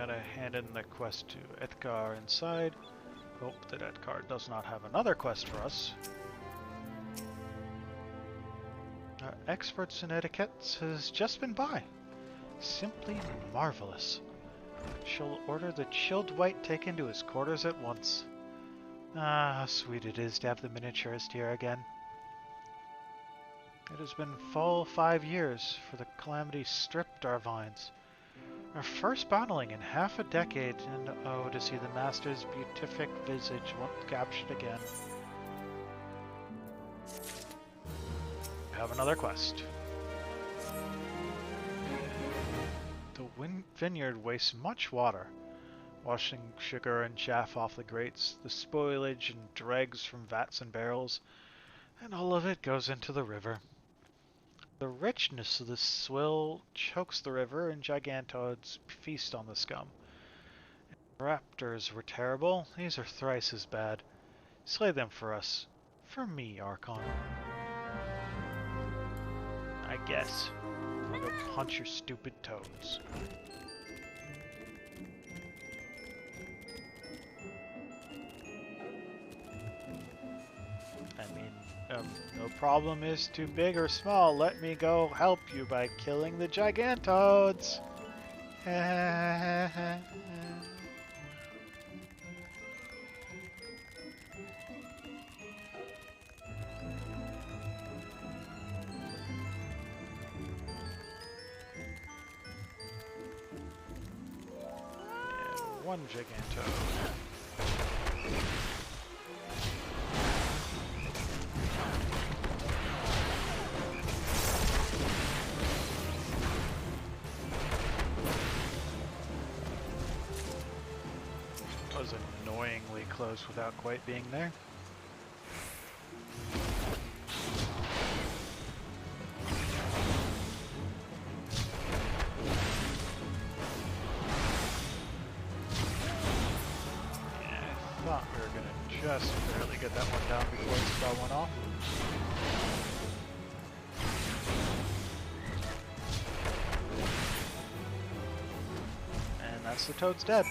Gotta hand in the quest to Edgar inside. Hope that Edgar does not have another quest for us. Our experts in etiquette has just been by. Simply marvelous. She'll order the chilled white taken to his quarters at once. Ah, how sweet it is to have the miniaturist here again. It has been full 5 years for the calamity stripped our vines. Our first battling in half a decade, and oh, to see the master's beatific visage once captured again. We have another quest. The vineyard wastes much water, washing sugar and chaff off the grates, the spoilage and dregs from vats and barrels, and all of it goes into the river. The richness of the swill chokes the river, and gigantoids feast on the scum. Raptors were terrible. These are thrice as bad. Slay them for us. For me, Archon. I guess. I'll go punch your stupid toads. I mean, no problem is too big or small. Let me go help you by killing the gigantoids. One gigantoid. Was annoyingly close without quite being there. Thought we were gonna just barely get that one down before the spell went off. And that's the toad's dead.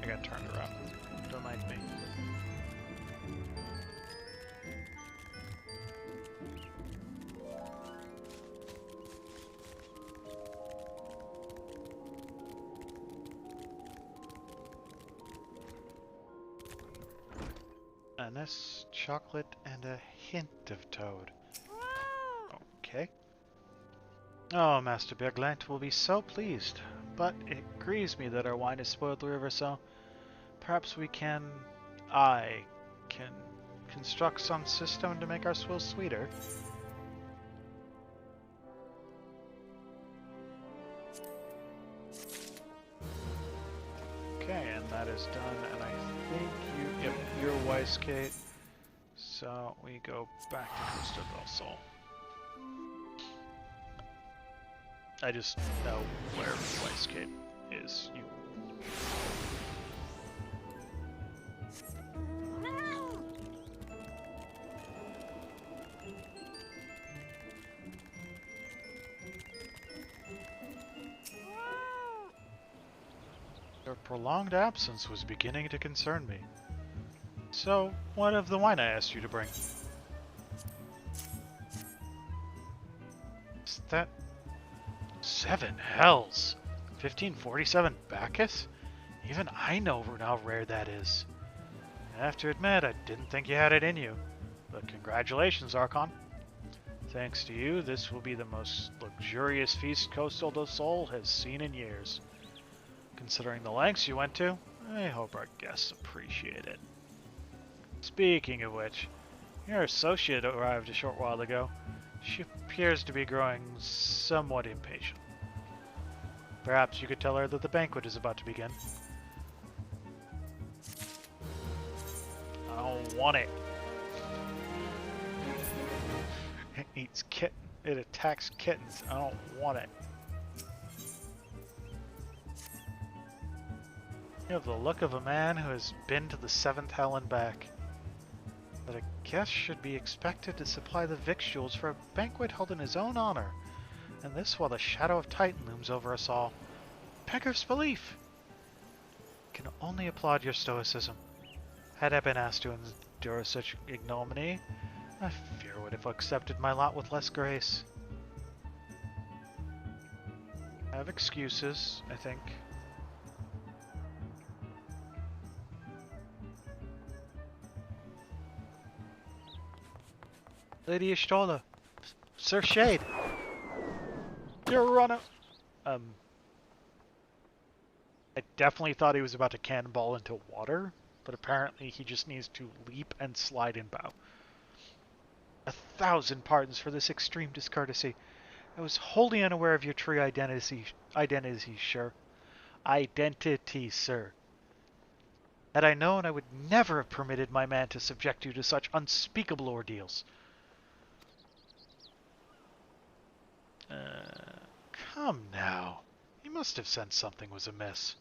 I got turned around. Don't mind me. Anise, chocolate, and a hint of toad. Okay. Oh, Master Berglant will be so pleased. But it grieves me that our wine has spoiled the river, so perhaps I can construct some system to make our swill sweeter. Okay, and that is done, and I think you're wise, Kate. So we go back to Costa del Sol. I just know where Weisgate is. Your prolonged absence was beginning to concern me. So, what of the wine I asked you to bring? Is that 7 hells! 1547 Bacchus? Even I know how rare that is. I have to admit, I didn't think you had it in you. But congratulations, Archon. Thanks to you, this will be the most luxurious feast Coastal del Sol has seen in years. Considering the lengths you went to, I hope our guests appreciate it. Speaking of which, your associate arrived a short while ago. She appears to be growing somewhat impatient. Perhaps you could tell her that the banquet is about to begin. I don't want it. It eats kitten. It attacks kittens. I don't want it. You have the look of a man who has been to the 7th hell and back. That a guest should be expected to supply the victuals for a banquet held in his own honor. And this while the shadow of Titan looms over us all. Beggar's belief! Can only applaud your stoicism. Had I been asked to endure such ignominy, I fear would have accepted my lot with less grace. I have excuses, I think. Lady Ishtola, Sir Shade, you're running. I definitely thought he was about to cannonball into water, but apparently he just needs to leap and slide and bow. 1,000 pardons for this extreme discourtesy. I was wholly unaware of your true identity, sir. Identity, sir. Had I known, I would never have permitted my man to subject you to such unspeakable ordeals. Come now. He must have sensed something was amiss.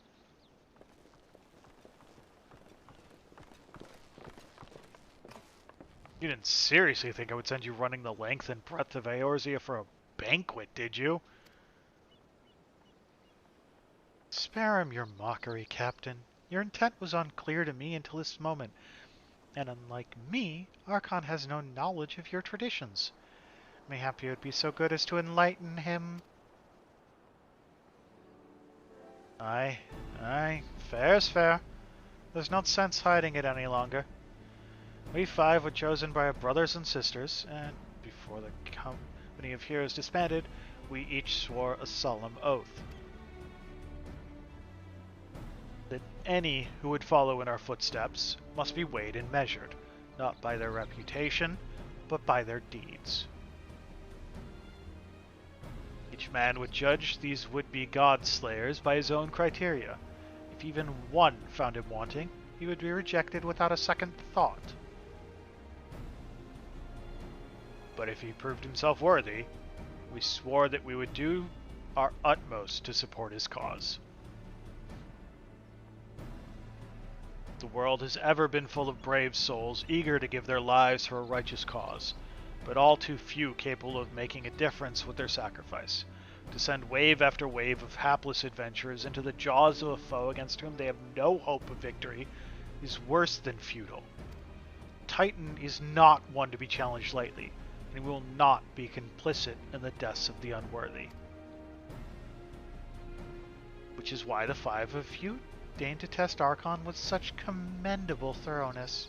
You didn't seriously think I would send you running the length and breadth of Eorzea for a banquet, did you? Spare him your mockery, Captain. Your intent was unclear to me until this moment, and unlike me, Archon has no knowledge of your traditions. Mayhap you would be so good as to enlighten him. Aye, fair's fair. There's no sense hiding it any longer. We 5 were chosen by our brothers and sisters, and before the company of heroes disbanded, we each swore a solemn oath. That any who would follow in our footsteps must be weighed and measured, not by their reputation, but by their deeds. Each man would judge these would-be god-slayers by his own criteria. If even one found him wanting, he would be rejected without a second thought. But if he proved himself worthy, we swore that we would do our utmost to support his cause. The world has ever been full of brave souls eager to give their lives for a righteous cause, but all too few capable of making a difference with their sacrifice. To send wave after wave of hapless adventurers into the jaws of a foe against whom they have no hope of victory is worse than futile. Titan is not one to be challenged lightly, and will not be complicit in the deaths of the unworthy. Which is why the 5 of you deigned to test Archon with such commendable thoroughness.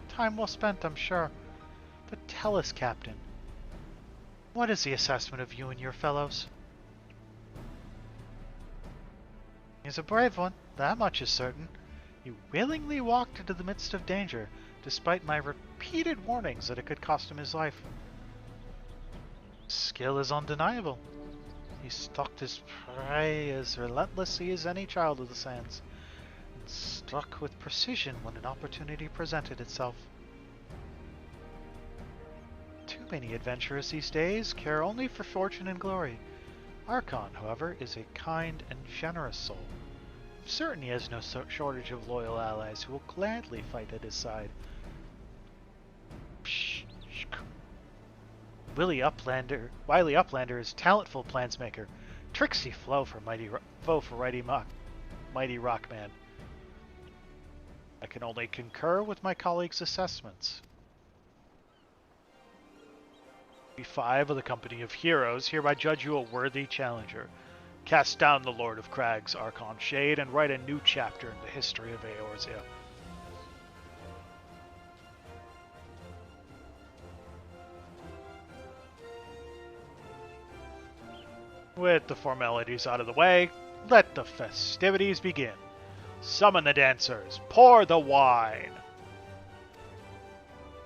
Time well spent, I'm sure. But tell us, Captain, what is the assessment of you and your fellows? He's a brave one, that much is certain. He willingly walked into the midst of danger, despite my repeated warnings that it could cost him his life. Skill is undeniable. He stalked his prey as relentlessly as any child of the sands, and struck with precision when an opportunity presented itself. Too many adventurers these days care only for fortune and glory. Archon, however, is a kind and generous soul. I'm certain he has no shortage of loyal allies who will gladly fight at his side. Wily Uplander is talentful plansmaker, tricksy foe for mighty Rockman. I can only concur with my colleagues' assessments. We 5 of the company of heroes hereby judge you a worthy challenger. Cast down the Lord of Crags, Archon Shade, and write a new chapter in the history of Eorzea. With the formalities out of the way, let the festivities begin. Summon the dancers, pour the wine.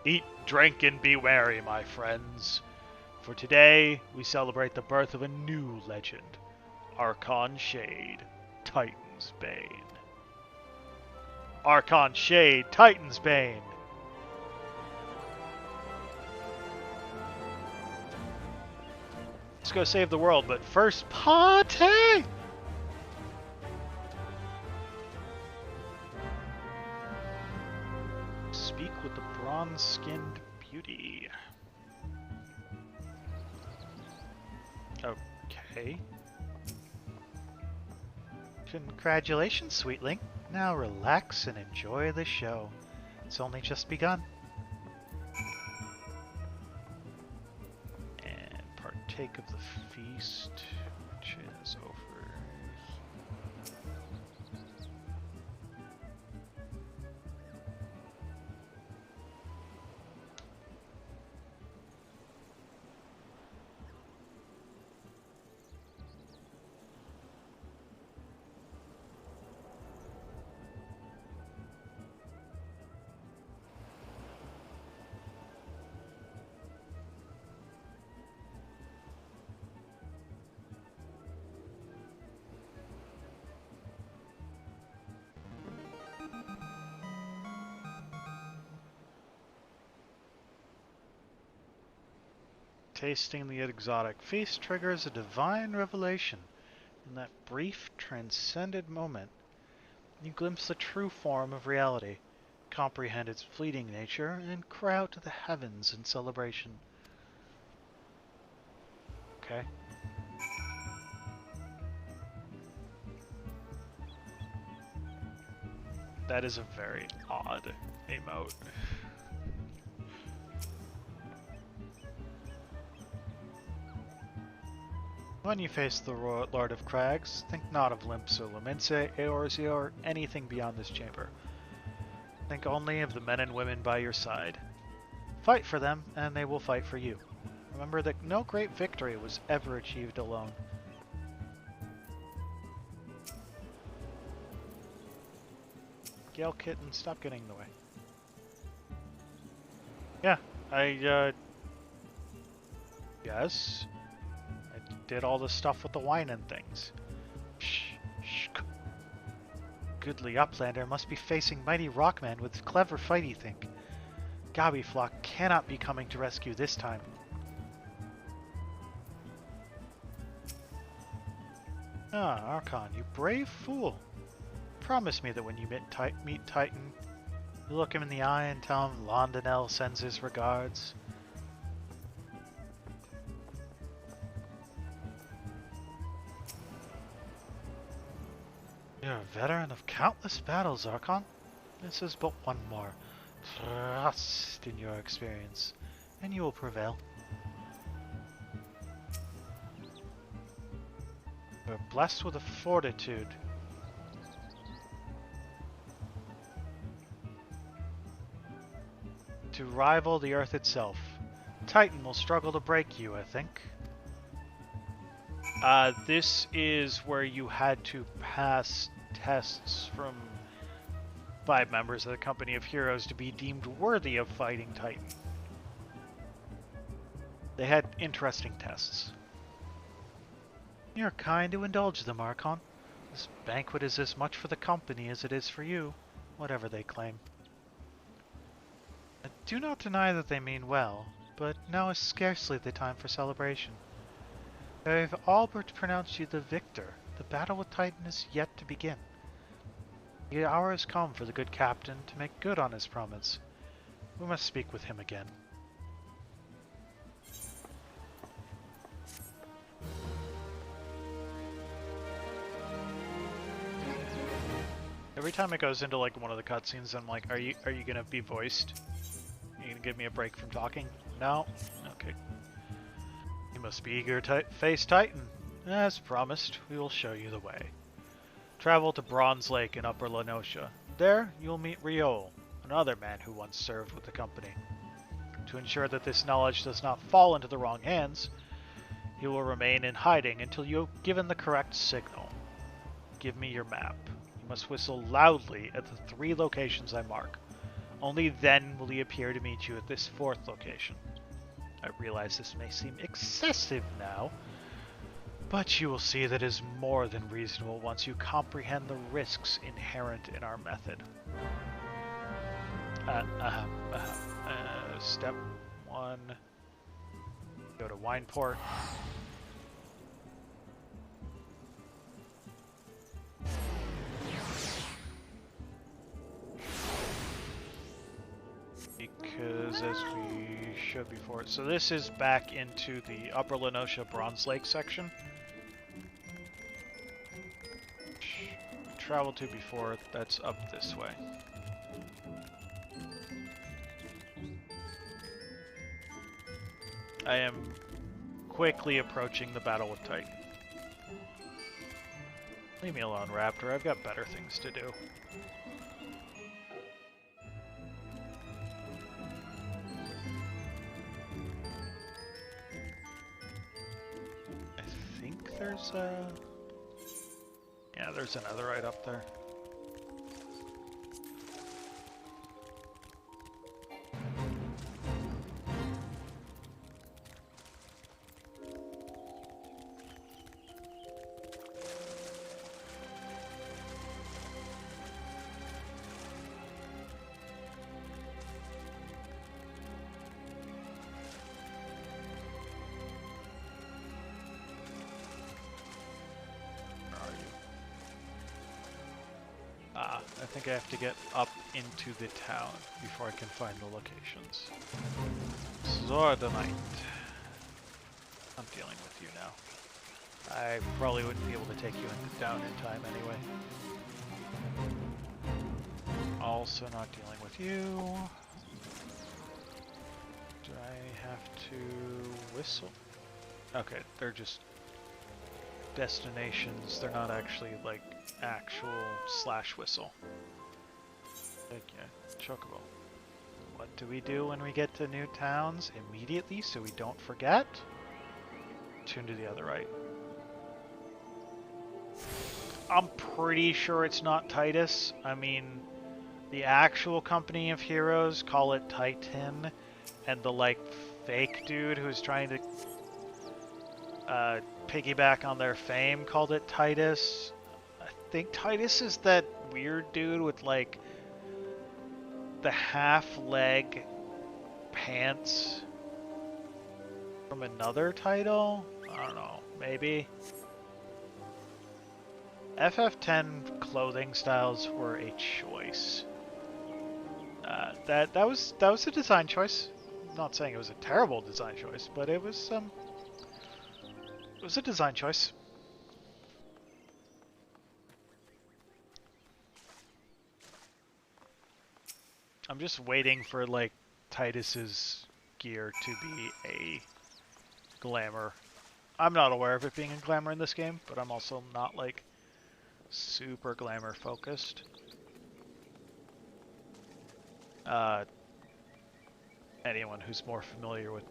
Eat, drink, and be merry, my friends. For today, we celebrate the birth of a new legend, Archon Shade, Titan's Bane. Archon Shade, Titan's Bane. Let's go save the world, but first, party! Speak with the bronze-skinned beauty. Okay. Congratulations, sweetling. Now relax and enjoy the show. It's only just begun. And partake of the feast, which is over. Tasting the exotic feast triggers a divine revelation. In that brief, transcended moment, you glimpse the true form of reality, comprehend its fleeting nature, and cry out to the heavens in celebration. Okay. That is a very odd emote. When you face the Lord of Crags, think not of Limps or Luminse, Eorzea, or anything beyond this chamber. Think only of the men and women by your side. Fight for them, and they will fight for you. Remember that no great victory was ever achieved alone. Gale Kitten, stop getting in the way. Yeah, yes. Did all the stuff with the wine and things. Shh. Goodly Uplander must be facing mighty Rockman with clever fighty think. Gobbyflock cannot be coming to rescue this time. Ah, Archon, you brave fool. Promise me that when you meet Titan, you look him in the eye and tell him Londonel sends his regards. You're a veteran of countless battles, Archon. This is but one more. Trust in your experience, and you will prevail. You're blessed with a fortitude. To rival the Earth itself. Titan will struggle to break you, I think. This is where you had to pass tests from 5 members of the Company of Heroes to be deemed worthy of fighting Titan. They had interesting tests. You're kind to indulge them, Archon. This banquet is as much for the company as it is for you, whatever they claim. I do not deny that they mean well, but now is scarcely the time for celebration. They've all but pronounced you the victor. The battle with Titan is yet to begin. The hour has come for the good captain to make good on his promise. We must speak with him again. Every time it goes into like one of the cutscenes, I'm like, are you gonna be voiced? Are you gonna give me a break from talking? No? Okay. You must be eager to face Titan. As promised, we will show you the way. Travel to Bronze Lake in Upper Lenosha. There, you'll meet Riol, another man who once served with the company. To ensure that this knowledge does not fall into the wrong hands, he will remain in hiding until you have given the correct signal. Give me your map. You must whistle loudly at the 3 locations I mark. Only then will he appear to meet you at this 4th location. I realize this may seem excessive now, But you will see that is more than reasonable once you comprehend the risks inherent in our method. Step 1. Go to Wineport. Because as we showed before, so this is back into the Upper Lenosha Bronze Lake section. We traveled to before, that's up this way. I am quickly approaching the battle with Titan. Leave me alone, Raptor. I've got better things to do. I think there's a... Yeah, there's another right up there. I think I have to get up into the town before I can find the locations. Zordonite. I'm dealing with you now. I probably wouldn't be able to take you down in time anyway. Also not dealing with you. Do I have to whistle? Okay, they're just destinations. They're not actually like actual slash whistle. Thank you, Chocobo. What do we do when we get to new towns? Immediately, so we don't forget. Tune to the other right. I'm pretty sure it's not Titus. I mean, the actual company of heroes call it Titan, and the like fake dude who's trying to piggyback on their fame called it Titus. I think Titus is that weird dude with like the half-leg pants from another title? I don't know, maybe. FF10 clothing styles were a choice. That was a design choice. I'm not saying it was a terrible design choice, but it was a design choice. I'm just waiting for like Titus's gear to be a glamour. I'm not aware of it being a glamour in this game, but I'm also not like super glamour focused. Anyone who's more familiar with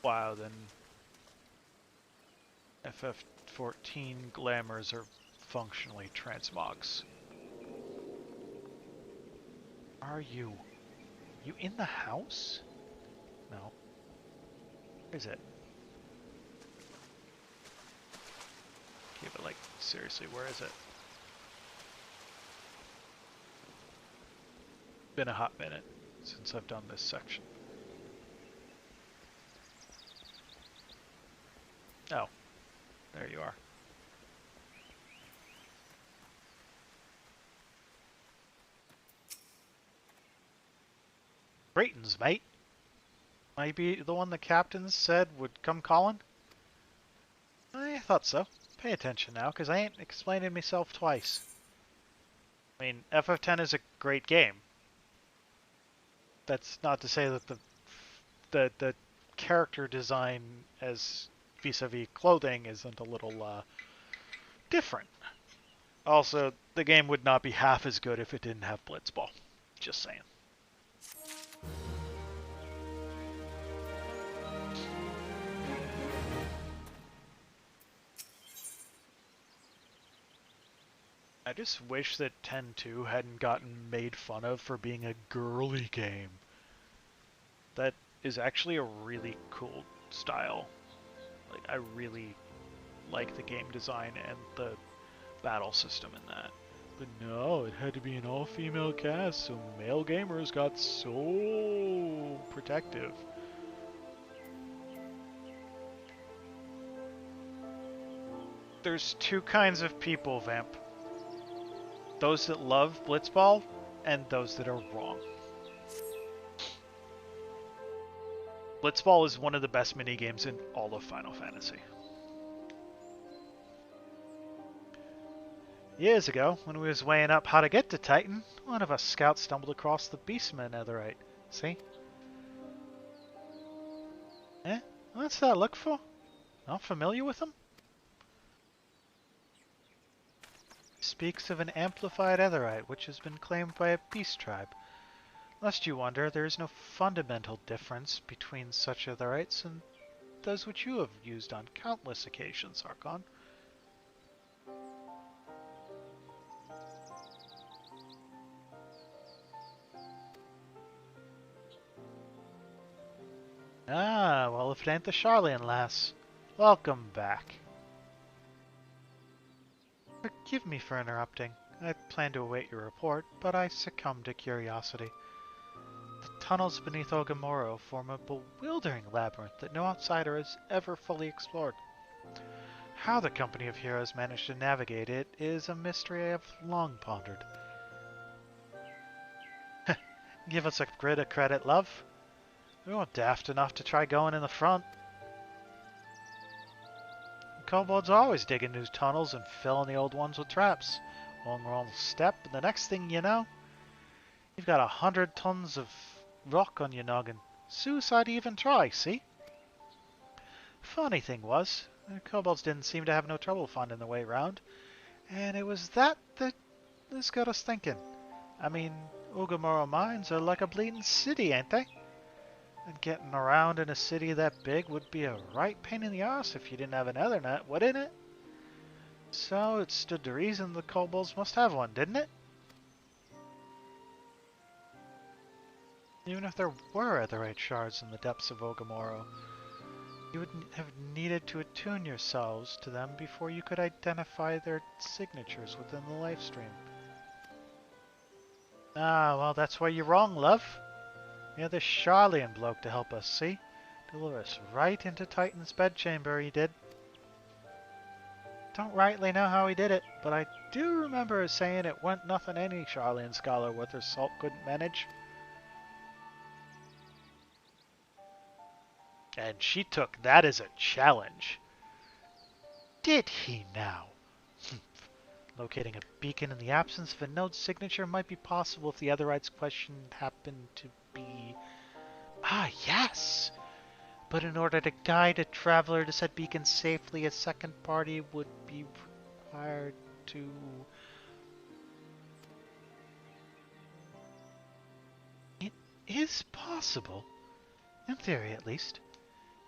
WoW than FF14 glamours are functionally transmogs. Are you? You in the house? No. Where is it? Okay, but like, seriously, where is it? Been a hot minute since I've done this section. Oh, there you are. Brayton's, mate. Might be the one the captain said would come calling? I thought so. Pay attention now, because I ain't explaining myself twice. I mean, FF10 is a great game. That's not to say that the character design as vis-a-vis clothing isn't a little different. Also, the game would not be half as good if it didn't have Blitzball. Just saying. I just wish that 10.2 hadn't gotten made fun of for being a girly game. That is actually a really cool style. Like, I really like the game design and the battle system in that. But no, it had to be an all-female cast, so male gamers got so protective. There's two kinds of people, Vamp. Those that love Blitzball, and those that are wrong. Blitzball is one of the best minigames in all of Final Fantasy. Years ago, when we was weighing up how to get to Titan, one of us scouts stumbled across the Beastman Netherite. See? Eh? What's that look for? Not familiar with him? Speaks of an amplified Netherite, which has been claimed by a beast tribe. Lest you wonder, there is no fundamental difference between such Netherites and those which you have used on countless occasions, Archon. Ah, well, if it ain't the Charlian lass. Welcome back. Forgive me for interrupting. I planned to await your report, but I succumbed to curiosity. The tunnels beneath Ogamoro form a bewildering labyrinth that no outsider has ever fully explored. How the company of heroes managed to navigate it is a mystery I have long pondered. Give us a bit of credit, love. We weren't daft enough to try going in the front. The kobolds are always digging new tunnels and filling the old ones with traps. One wrong step, and the next thing you know, you've got 100 tons of rock on your noggin. Suicide to even try, see? Funny thing was, the kobolds didn't seem to have no trouble finding their way around, and it was that this got us thinking. I mean, Ogamoro mines are like a bleeding city, ain't they? And getting around in a city that big would be a right pain in the ass if you didn't have an Ethernet, wouldn't it? So it stood to reason the kobolds must have one, didn't it? Even if there were Etherite shards in the depths of Ogamoro, you would have needed to attune yourselves to them before you could identify their signatures within the lifestream. Ah, well, that's where you're wrong, love. We had this Charlian bloke to help us, see? Deliver us right into Titan's bedchamber, he did. Don't rightly know how he did it, but I do remember saying it weren't nothing any Charlian scholar worth her salt couldn't manage. And she took that as a challenge. Did he now? Locating a beacon in the absence of a node signature might be possible if the Otherites questioned happened to be... Ah, yes! But in order to guide a traveler to said beacon safely, a second party would be required to... It is possible. In theory, at least.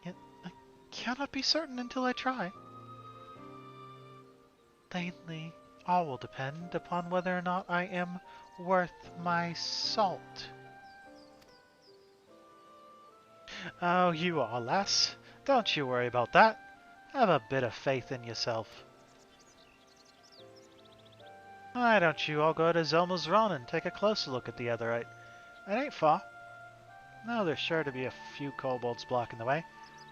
Yet I cannot be certain until I try. Lately, all will depend upon whether or not I am worth my salt. Oh, you are, lass. Don't you worry about that. Have a bit of faith in yourself. Why don't you all go to Zelma's Run and take a closer look at the Otherite? It ain't far. No, there's sure to be a few kobolds blocking the way.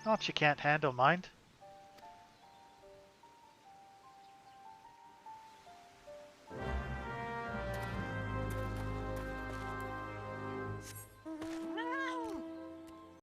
Not you can't handle, mind.